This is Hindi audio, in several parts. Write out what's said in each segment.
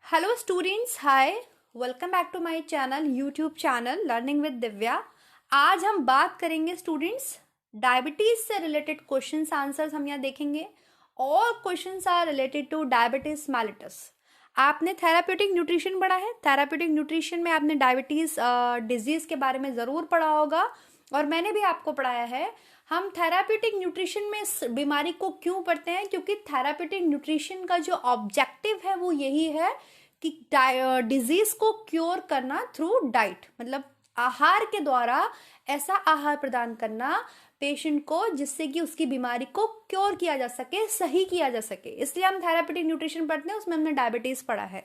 Hello students, hi. Welcome back to my channel, YouTube channel learning with Divya. आज हम बात करेंगे स्टूडेंट्स, डायबिटीज से रिलेटेड क्वेश्चंस आंसर्स हम यहाँ देखेंगे। All questions are related to diabetes mellitus. आपने थेराप्यूटिक न्यूट्रिशन पढ़ा है। थेराप्यूटिक न्यूट्रिशन में आपने डायबिटीज डिजीज के बारे में ज़रूर पढ़ा होगा और मैंने भी आपको पढ़ाया है। हम थेराप्यूटिक न्यूट्रिशन में इस बीमारी को क्यों पढ़ते हैं? क्योंकि थेराप्यूटिक न्यूट्रिशन का जो ऑब्जेक्टिव है वो यही है कि डिजीज को क्योर करना थ्रू डाइट, मतलब आहार के द्वारा ऐसा आहार प्रदान करना पेशेंट को जिससे कि उसकी बीमारी को क्योर किया जा सके, सही किया जा सके। इसलिए हम थेराप्यूटिक न्यूट्रिशन पढ़ते हैं, उसमें हमने डायबिटीज पढ़ा है।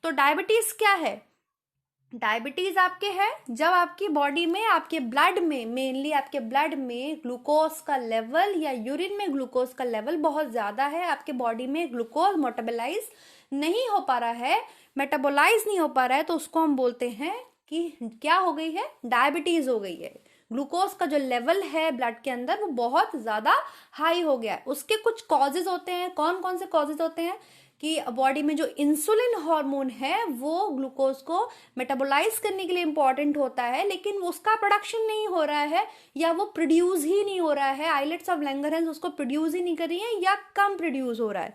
तो डायबिटीज क्या है? डायबिटीज आपके है जब आपकी बॉडी में, आपके ब्लड में, मेनली आपके ब्लड में ग्लूकोज का लेवल या यूरिन में ग्लूकोज का लेवल बहुत ज्यादा है। आपके बॉडी में ग्लूकोज मेटाबोलाइज नहीं हो पा रहा है, मेटाबोलाइज नहीं हो पा रहा है, तो उसको हम बोलते हैं कि क्या हो गई है? डायबिटीज हो गई है। ग्लूकोज का जो लेवल है ब्लड के अंदर वो बहुत ज्यादा हाई हो गया है। उसके कुछ कॉजेज होते हैं। कौन कौन से कॉजेज होते हैं? कि बॉडी में जो इंसुलिन हार्मोन है वो ग्लूकोज को मेटाबोलाइज करने के लिए इंपॉर्टेंट होता है, लेकिन उसका प्रोडक्शन नहीं हो रहा है या वो प्रोड्यूस ही नहीं हो रहा है। आइलेट्स ऑफ लैंगरहैंस उसको प्रोड्यूस ही नहीं कर रही है या कम प्रोड्यूस हो रहा है।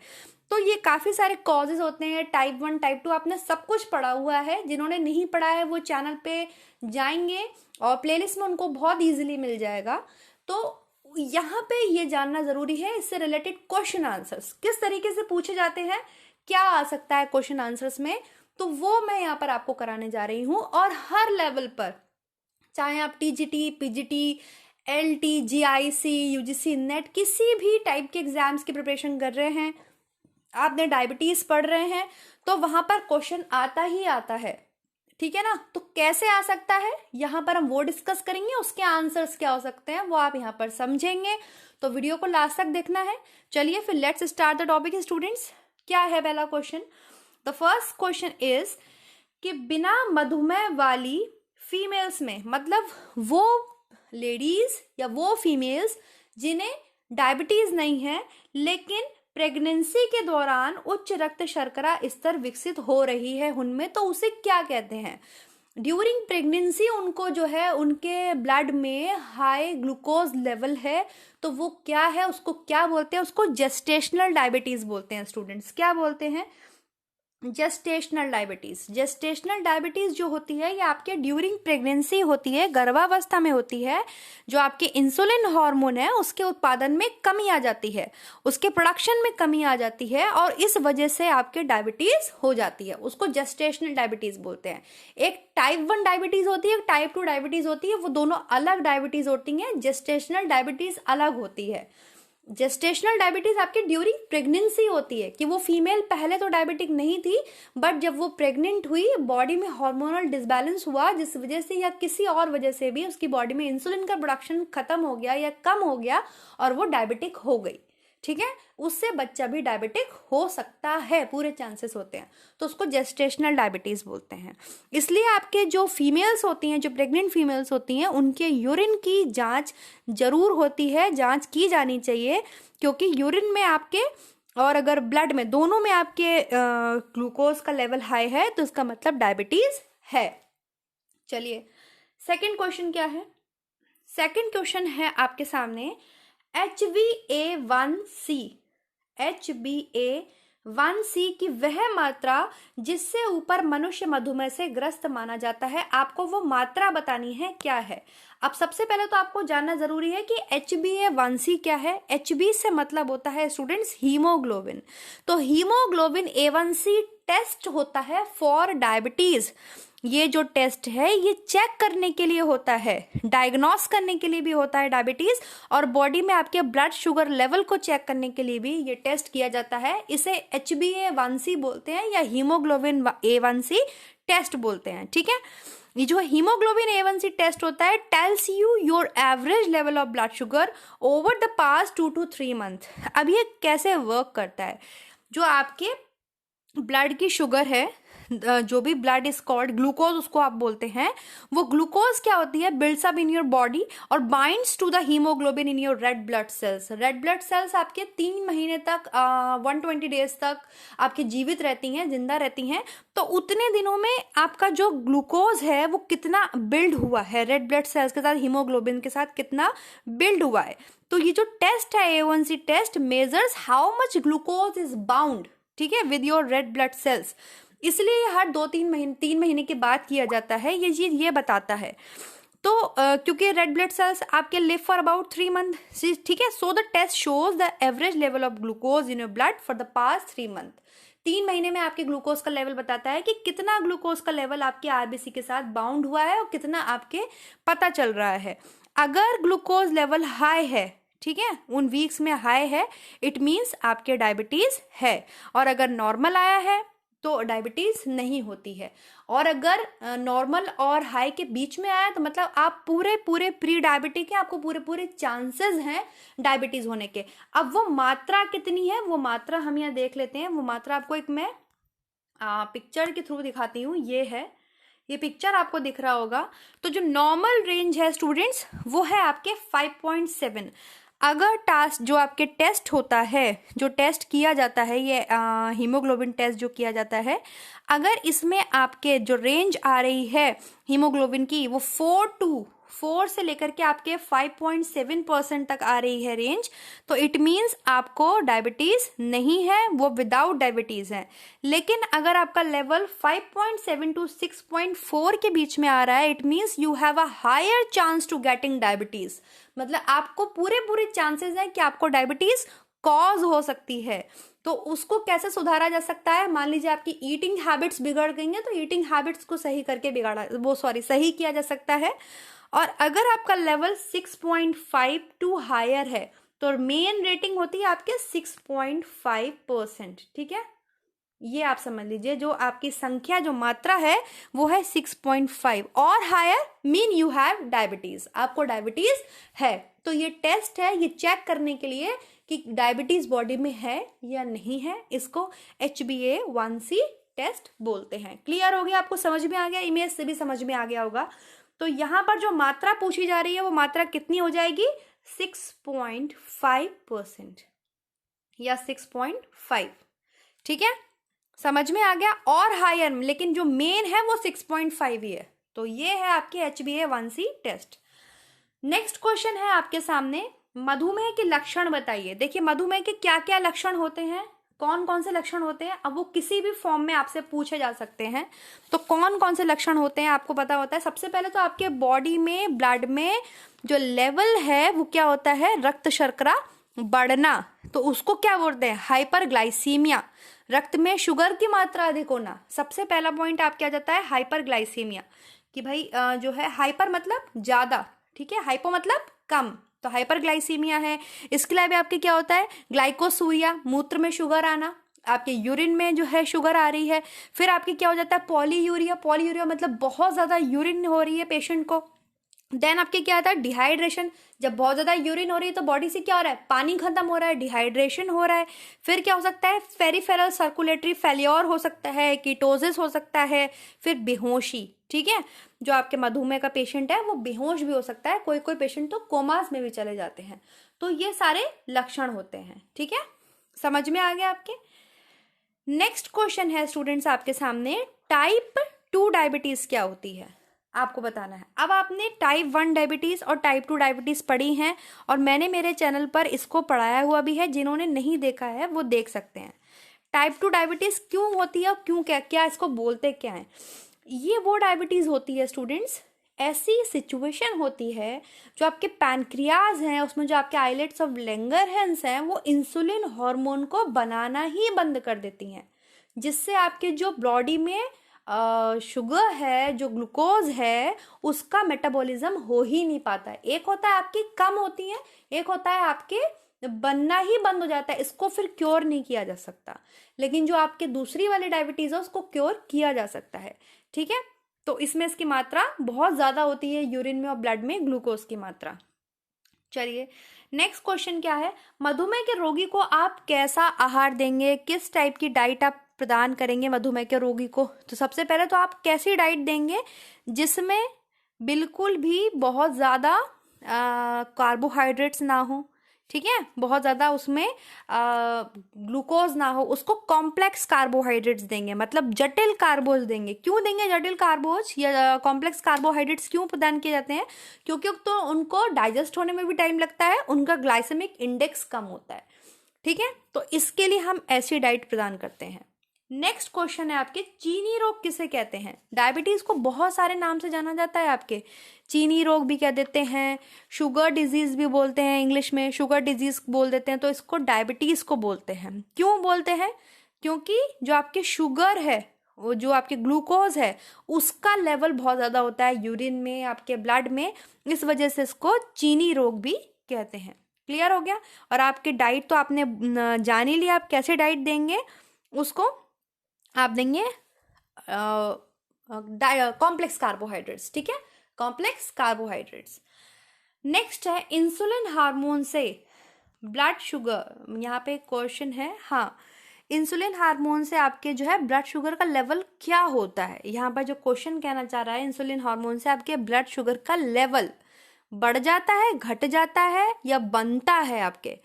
तो ये काफी सारे कॉजेज होते हैं। टाइप 1 टाइप 2 आपने सब कुछ पढ़ा हुआ है। जिन्होंने नहीं पढ़ा है वो चैनल पे जाएंगे और प्लेलिस्ट में उनको बहुत इजीली मिल जाएगा। तो यहाँ पे ये जानना जरूरी है, इससे रिलेटेड क्वेश्चन आंसर्स किस तरीके से पूछे जाते हैं, क्या आ सकता है क्वेश्चन आंसर्स में, तो वो मैं यहाँ पर आपको कराने जा रही हूँ। और हर लेवल पर, चाहे आप TGT, PGT, LT, GIC, UGC, net, किसी भी टाइप के एग्जाम्स की प्रिपरेशन कर रहे हैं, आपने डायबिटीज पढ़ रहे हैं, तो वहां पर क्वेश्चन आता ही आता है। ठीक है ना? तो कैसे आ सकता है यहाँ पर हम वो डिस्कस करेंगे। उसके आंसर्स क्या हो सकते हैं वो आप यहाँ पर समझेंगे, तो वीडियो को लास्ट तक देखना है। चलिए फिर let's start the topic students. क्या है पहला question? The first question is कि बिना मधुमेह वाली फीमेल्स में, मतलब वो लेडीज या वो फीमेल्स जिन्हें डायबिटीज नहीं है लेकिन प्रेगनेंसी के दौरान उच्च रक्त शर्करा स्तर विकसित हो रही है उनमें, तो उसे क्या कहते हैं? ड्यूरिंग प्रेगनेंसी उनको जो है उनके ब्लड में हाई ग्लूकोज लेवल है, तो वो क्या है, उसको क्या बोलते हैं? उसको जेस्टेशनल डायबिटीज बोलते हैं स्टूडेंट्स। क्या बोलते हैं? Gestational diabetes. जेस्टेशनल डायबिटीज जो होती है ये आपके ड्यूरिंग प्रेगनेंसी होती है, गर्भावस्था में होती है। जो आपके इंसुलिन हार्मोन है उसके उत्पादन में कमी आ जाती है, उसके प्रोडक्शन में कमी आ जाती है और इस वजह से आपके डायबिटीज हो जाती है। उसको जेस्टेशनल डायबिटीज बोलते हैं। एक टाइप 1 डायबिटीज होती है, एक टाइप 2 डायबिटीज होती है, वो दोनों अलग डायबिटीज होती हैं। जेस्टेशनल डायबिटीज अलग होती है। जेस्टेशनल डायबिटीज आपकी ड्यूरिंग प्रेगनेंसी होती है कि वो फीमेल पहले तो डायबिटिक नहीं थी, बट जब वो प्रेग्नेंट हुई, बॉडी में हार्मोनल डिसबैलेंस हुआ जिस वजह से या किसी और वजह से भी उसकी बॉडी में इंसुलिन का प्रोडक्शन खत्म हो गया या कम हो गया और वो डायबिटिक हो गई। ठीक है? उससे बच्चा भी डायबिटिक हो सकता है, पूरे चांसेस होते हैं, तो उसको जेस्टेशनल डायबिटीज बोलते हैं। इसलिए आपके जो फीमेल्स होती हैं, जो प्रेग्नेंट फीमेल्स होती हैं, उनके यूरिन की जांच जरूर होती है, जांच की जानी चाहिए, क्योंकि यूरिन में आपके और अगर ब्लड में, दोनों में आपके ग्लूकोज का लेवल हाई है तो इसका मतलब डायबिटीज है। चलिए सेकंड क्वेश्चन क्या है? सेकंड क्वेश्चन है आपके सामने HbA1c। HbA1c की वह मात्रा जिससे ऊपर मनुष्य मधुमेह से ग्रस्त माना जाता है, आपको वो मात्रा बतानी है, क्या है? अब सबसे पहले तो आपको जानना जरूरी है कि HbA1c क्या है। Hb से मतलब होता है स्टूडेंट्स हीमोग्लोबिन। तो हीमोग्लोबिन A1c टेस्ट होता है फॉर डायबिटीज। ये जो टेस्ट है ये चेक करने के लिए होता है, डायग्नोस करने के लिए भी होता है डायबिटीज, और बॉडी में आपके ब्लड शुगर लेवल को चेक करने के लिए भी ये टेस्ट किया जाता है। इसे HbA1c बोलते हैं या हीमोग्लोबिन A1c टेस्ट बोलते हैं। ठीक है? ये जो हीमोग्लोबिन A1c टेस्ट होता है tells you your average level of blood sugar over the past 2 to 3 month. अब ये कैसे वर्क करता है? जो आपके ब्लड की शुगर है, जो भी ब्लड इज कॉल्ड ग्लूकोज उसको आप बोलते हैं, वो ग्लूकोज क्या होती है, builds up in your body और binds to the hemoglobin in your red blood cells. Red blood cells आपके 3 महीने तक 120 डेज तक आपके जीवित रहती हैं, जिंदा रहती हैं। तो उतने दिनों में आपका जो ग्लूकोज है वो कितना बिल्ड हुआ है, रेड ब्लड सेल्स के साथ हीमोग्लोबिन के साथ कितना बिल्ड हुआ है। तो ये जो टेस्ट है A1C test measures how much glucose is bound, ठीक है, with your red blood cells. इसलिए हर 3 महीने के बाद किया जाता है। ये चीज ये बताता है। तो क्योंकि रेड ब्लड सेल्स आपके लिव फॉर अबाउट 3 मंथ, ठीक है। So the test shows the average level of glucose in your blood for the past 3 month. 3 महीने में आपके ग्लूकोज का लेवल बताता है कि कितना ग्लूकोज का लेवल आपके आरबीसी के साथ बाउंड हुआ है और कितना आपके पता चल रहा है। अगर ग्लूकोज लेवल हाई है, ठीक है, उन वीक्स में हाई है, इट मीन्स आपके डायबिटीज है। और अगर नॉर्मल आया है तो डायबिटीज नहीं होती है। और अगर नॉर्मल और हाई के बीच में आया तो मतलब आप पूरे प्री डायबिटिक है, आपको पूरे चांसेस हैं डायबिटीज होने के। अब वो मात्रा कितनी है, वो मात्रा हम यहाँ देख लेते हैं। वो मात्रा आपको एक मैं पिक्चर के थ्रू दिखाती हूँ। ये है, ये पिक्चर आपको दिख रहा होगा। तो जो नॉर्मल रेंज है स्टूडेंट्स वो है आपके 5.7। अगर टास्क जो आपके टेस्ट होता है, जो टेस्ट किया जाता है, ये हीमोग्लोबिन टेस्ट जो किया जाता है, अगर इसमें आपके जो रेंज आ रही है हीमोग्लोबिन की वो 4 से लेकर के आपके 5.7% तक आ रही है रेंज, तो इट मीन्स आपको डायबिटीज नहीं है, वो विदाउट डायबिटीज है। लेकिन अगर आपका लेवल 5.7 टू 6.4 के बीच में आ रहा है, it means you have a higher chance to getting diabetes. मतलब आपको पूरे चांसेस है कि आपको डायबिटीज कॉज हो सकती है। तो उसको कैसे सुधारा जा सकता है, मान लीजिए आपकी ईटिंग हैबिट्स बिगड़ गई हैं, तो ईटिंग हैबिट्स को सही करके सही किया जा सकता है। और अगर आपका लेवल 6.5 टू हायर है तो मेन रेटिंग होती है आपके 6.5%, ठीक है। ये आप समझ लीजिए, जो आपकी संख्या जो मात्रा है वो है 6.5 और higher mean you have diabetes, आपको डायबिटीज है। तो ये टेस्ट है, ये चेक करने के लिए कि डायबिटीज बॉडी में है या नहीं है, इसको HbA1c टेस्ट बोलते हैं। क्लियर हो गया, आपको समझ में आ गया, इमेज से भी समझ में आ गया होगा। तो यहाँ पर जो मात्रा पूछी जा रही है वो मात्रा कितनी हो जाएगी, 6.5% या 6.5, ठीक है, समझ में आ गया। और हायर, लेकिन जो मेन है वो 6.5 ही है। तो ये है आपके HbA1c टेस्ट। नेक्स्ट क्वेश्चन है आपके सामने, मधुमेह के लक्षण बताइए। देखिए मधुमेह के क्या क्या लक्षण होते हैं, कौन कौन से लक्षण होते हैं। अब वो किसी भी फॉर्म में आपसे पूछे जा सकते हैं, तो कौन कौन से लक्षण होते हैं आपको पता होता है। सबसे पहले तो आपके बॉडी में, ब्लड में जो लेवल है वो क्या होता है, रक्त शर्करा बढ़ना, तो उसको क्या बोलते हैं, हाइपरग्लाइसीमिया। रक्त में शुगर की मात्रा अधिक होना, सबसे पहला पॉइंट आपके आ जाता है हाइपरग्लाइसीमिया, कि भाई जो है हाइपर मतलब ज्यादा, ठीक है, हाइपो मतलब कम, तो हाइपरग्लाइसीमिया है। इसके अलावा आपके क्या होता है, ग्लाइकोसूरिया, मूत्र में शुगर आना, आपके यूरिन में जो है शुगर आ रही है। फिर आपके क्या हो जाता है, पॉलीयूरिया, पॉलीयूरिया मतलब बहुत ज्यादा यूरिन हो रही है पेशेंट को। देन आपके क्या आता है, डिहाइड्रेशन, जब बहुत ज्यादा यूरिन हो रही है तो बॉडी से क्या हो रहा है, पानी खत्म हो रहा है, डिहाइड्रेशन हो रहा है। फिर क्या हो सकता है, पेरिफेरल सर्कुलेटरी फेल्योर हो सकता है, कीटोसिस हो सकता है, फिर बेहोशी, ठीक है। जो आपके मधुमेह का पेशेंट है वो बेहोश भी हो सकता है, कोई कोई पेशेंट तो कोमास में भी चले जाते हैं। तो ये सारे लक्षण होते हैं, ठीक है, समझ में आ गया आपके। नेक्स्ट क्वेश्चन है स्टूडेंट्स आपके सामने, टाइप 2 डायबिटीज क्या होती है, आपको बताना है। अब आपने टाइप 1 डायबिटीज और टाइप 2 डायबिटीज पढ़ी हैं, और मैंने मेरे चैनल पर इसको पढ़ाया हुआ भी है, जिन्होंने नहीं देखा है वो देख सकते हैं। टाइप 2 डायबिटीज क्यों होती है और क्यों, क्या इसको बोलते क्या है। ये वो डायबिटीज होती है स्टूडेंट्स, ऐसी सिचुएशन होती है जो आपके पैनक्रियाज हैं, उसमें जो आपके आइलेट्स ऑफ लैंगरहैंस हैं, वो इंसुलिन हार्मोन को बनाना ही बंद कर देती हैं, जिससे आपके जो बॉडी में शुगर है, जो ग्लूकोज है, उसका मेटाबॉलिज्म हो ही नहीं पाता है। एक होता है आपकी कम होती है, एक होता है आपके बनना ही बंद हो जाता है, इसको फिर क्योर नहीं किया जा सकता। लेकिन जो आपके दूसरी वाली डायबिटीज है उसको क्योर किया जा सकता है, ठीक है। तो इसमें इसकी मात्रा बहुत ज्यादा होती है, यूरिन में और ब्लड में ग्लूकोज की मात्रा। चलिए नेक्स्ट क्वेश्चन क्या है, मधुमेह के रोगी को आप कैसा आहार देंगे, किस टाइप की डाइट आप प्रदान करेंगे मधुमेह के रोगी को? तो सबसे पहले तो आप कैसी डाइट देंगे जिसमें बिल्कुल भी बहुत ज़्यादा कार्बोहाइड्रेट्स ना हो, ठीक है, बहुत ज़्यादा उसमें ग्लूकोज ना हो, उसको कॉम्प्लेक्स कार्बोहाइड्रेट्स देंगे, मतलब जटिल कार्बोज देंगे। क्यों देंगे जटिल कार्बोज या कॉम्प्लेक्स कार्बोहाइड्रेट्स क्यों प्रदान किए जाते हैं? क्योंकि तो उनको डाइजेस्ट होने में भी टाइम लगता है, उनका ग्लाइसेमिक इंडेक्स कम होता है, ठीक है, तो इसके लिए हम ऐसी डाइट प्रदान करते हैं। नेक्स्ट क्वेश्चन है आपके, चीनी रोग किसे कहते हैं? डायबिटीज को बहुत सारे नाम से जाना जाता है आपके, चीनी रोग भी कह देते हैं, शुगर डिजीज भी बोलते हैं, इंग्लिश में शुगर डिजीज बोल देते हैं, तो इसको डायबिटीज को बोलते हैं। क्यों बोलते हैं? क्योंकि जो आपके शुगर है, वो जो आपके ग्लूकोज है, उसका लेवल बहुत ज़्यादा होता है यूरिन में, आपके ब्लड में, इस वजह से इसको चीनी रोग भी कहते हैं। क्लियर हो गया? और आपकी डाइट तो आपने जान ही लिया, आप कैसे डाइट देंगे उसको, आप देंगे कॉम्प्लेक्स कार्बोहाइड्रेट्स, ठीक है, कॉम्प्लेक्स कार्बोहाइड्रेट्स। नेक्स्ट है इंसुलिन हार्मोन से ब्लड शुगर, यहाँ पे क्वेश्चन है, हाँ, इंसुलिन हार्मोन से आपके जो है ब्लड शुगर का लेवल क्या होता है? यहाँ पर जो क्वेश्चन कहना चाह रहा है, इंसुलिन हार्मोन से आपके ब्लड शुगर का लेवल बढ़ जाता है, घट जाता है या बनता है आपके?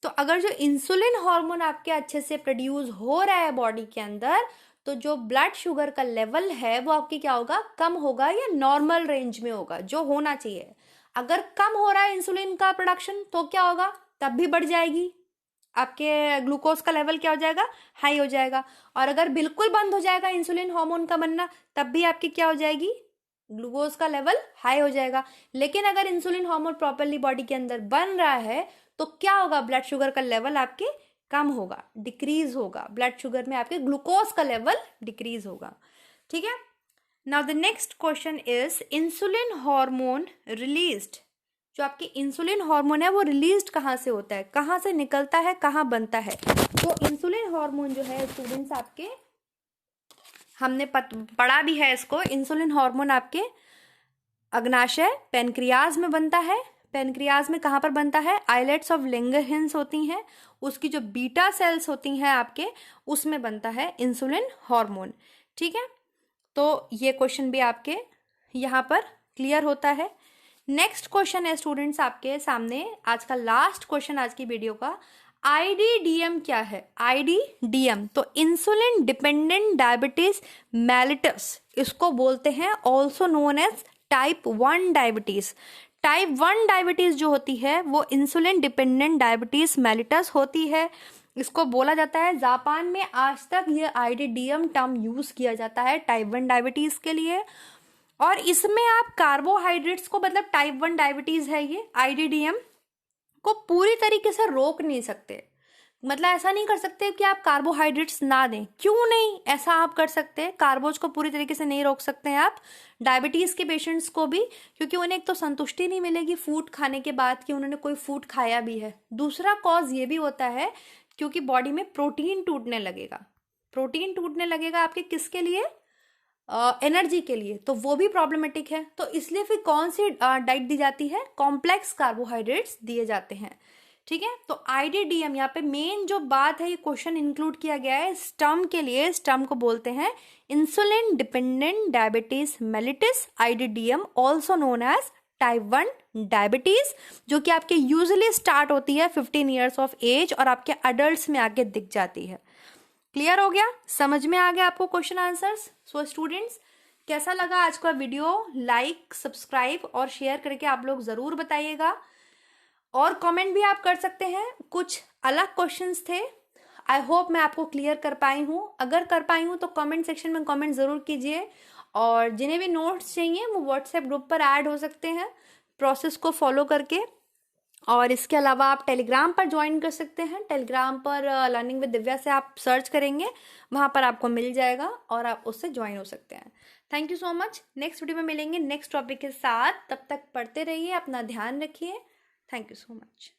तो अगर जो इंसुलिन हार्मोन आपके अच्छे से प्रोड्यूस हो रहा है बॉडी के अंदर, तो जो ब्लड शुगर का लेवल है वो आपकी क्या होगा? कम होगा या नॉर्मल रेंज में होगा, जो होना चाहिए। अगर कम हो रहा है इंसुलिन का प्रोडक्शन तो क्या होगा? तब भी बढ़ जाएगी, आपके ग्लूकोज का लेवल क्या हो जाएगा? हाई हो जाएगा। और अगर बिल्कुल बंद हो जाएगा इंसुलिन हार्मोन का बनना, तब भी आपकी क्या हो जाएगी? ग्लूकोज का लेवल हाई हो जाएगा। लेकिन अगर इंसुलिन हार्मोन प्रॉपरली बॉडी के अंदर बन रहा है तो क्या होगा? ब्लड शुगर का लेवल आपके कम होगा, डिक्रीज होगा, ब्लड शुगर में आपके ग्लूकोज का लेवल डिक्रीज होगा, ठीक है। Now the next question is insulin hormone released, जो आपके इंसुलिन हार्मोन है वो रिलीज्ड कहाँ से होता है, कहाँ से निकलता है, कहाँ बनता है? तो इंसुलिन हार्मोन जो है स्टूडेंट्स आपके, हमने पढ़ा भी है इसको, इंसुलिन हार्मोन आपके अग्नाशय पेनक्रियाज में बनता है। पेनक्रियाज में कहाँ पर बनता है? आइलेट्स ऑफ लैंगरहैंस होती हैं, उसकी जो बीटा सेल्स होती हैं आपके, उसमें बनता है इंसुलिन हार्मोन, ठीक है। तो ये क्वेश्चन भी आपके यहाँ पर क्लियर होता है। नेक्स्ट क्वेश्चन है स्टूडेंट्स आपके सामने, आज का लास्ट क्वेश्चन आज की वीडियो का, आईडीडीएम क्या है? आईडीडीएम तो इंसुलिन डिपेंडेंट डायबिटीज मेलिटस, इसको बोलते हैं, also known as type 1 diabetes. Type 1 diabetes जो होती है वो इंसुलिन डिपेंडेंट डायबिटीज मेलिटस होती है, इसको बोला जाता है। जापान में आज तक ये आईडीडीएम टर्म यूज किया जाता है टाइप 1 डायबिटीज के लिए। और इसमें आप कार्बोहाइड्रेट्स को, मतलब टाइप 1 डायबिटीज है ये, आईडीडीएम को पूरी तरीके से रोक नहीं सकते, मतलब ऐसा नहीं कर सकते कि आप कार्बोहाइड्रेट्स ना दें। क्यों नहीं ऐसा आप कर सकते हैं? कार्बोज को पूरी तरीके से नहीं रोक सकते हैं आप डायबिटीज के पेशेंट्स को भी, क्योंकि उन्हें एक तो संतुष्टि नहीं मिलेगी फूड खाने के बाद कि उन्होंने कोई फूड खाया भी है। दूसरा कॉज ये भी होता है क्योंकि बॉडी में प्रोटीन टूटने लगेगा। प्रोटीन टूटने लगेगा आपके किसके लिए? एनर्जी के लिए, तो वो भी प्रॉब्लमेटिक है। तो इसलिए फिर कौन सी डाइट दी जाती है? कॉम्प्लेक्स कार्बोहाइड्रेट्स दिए जाते हैं, ठीक है। तो आईडीडीएम यहाँ पे मेन जो बात है, ये क्वेश्चन इंक्लूड किया गया है स्टर्म के लिए। स्टर्म को बोलते हैं insulin dependent diabetes mellitus, IDDM also known as type 1 diabetes, जो कि आपके यूजुअली स्टार्ट होती है 15 ईयर्स ऑफ एज और आपके अडल्ट में आके दिख जाती है। क्लियर हो गया? समझ में आ गया आपको क्वेश्चन आंसर्स? सो स्टूडेंट्स, कैसा लगा आज का वीडियो? लाइक, सब्सक्राइब और शेयर करके आप लोग जरूर बताइएगा, और कमेंट भी आप कर सकते हैं। कुछ अलग क्वेश्चंस थे, आई होप मैं आपको क्लियर कर पाई हूँ। अगर कर पाई हूँ तो कमेंट सेक्शन में कमेंट जरूर कीजिए, और जिन्हें भी नोट्स चाहिए वो व्हाट्सएप ग्रुप पर ऐड हो सकते हैं प्रोसेस को फॉलो करके। और इसके अलावा आप टेलीग्राम पर ज्वाइन कर सकते हैं। टेलीग्राम पर लर्निंग विद दिव्या से आप सर्च करेंगे, वहाँ पर आपको मिल जाएगा और आप उससे ज्वाइन हो सकते हैं। Thank you so much. Next video में मिलेंगे नेक्स्ट टॉपिक के साथ, तब तक पढ़ते रहिए, अपना ध्यान रखिए। Thank you so much.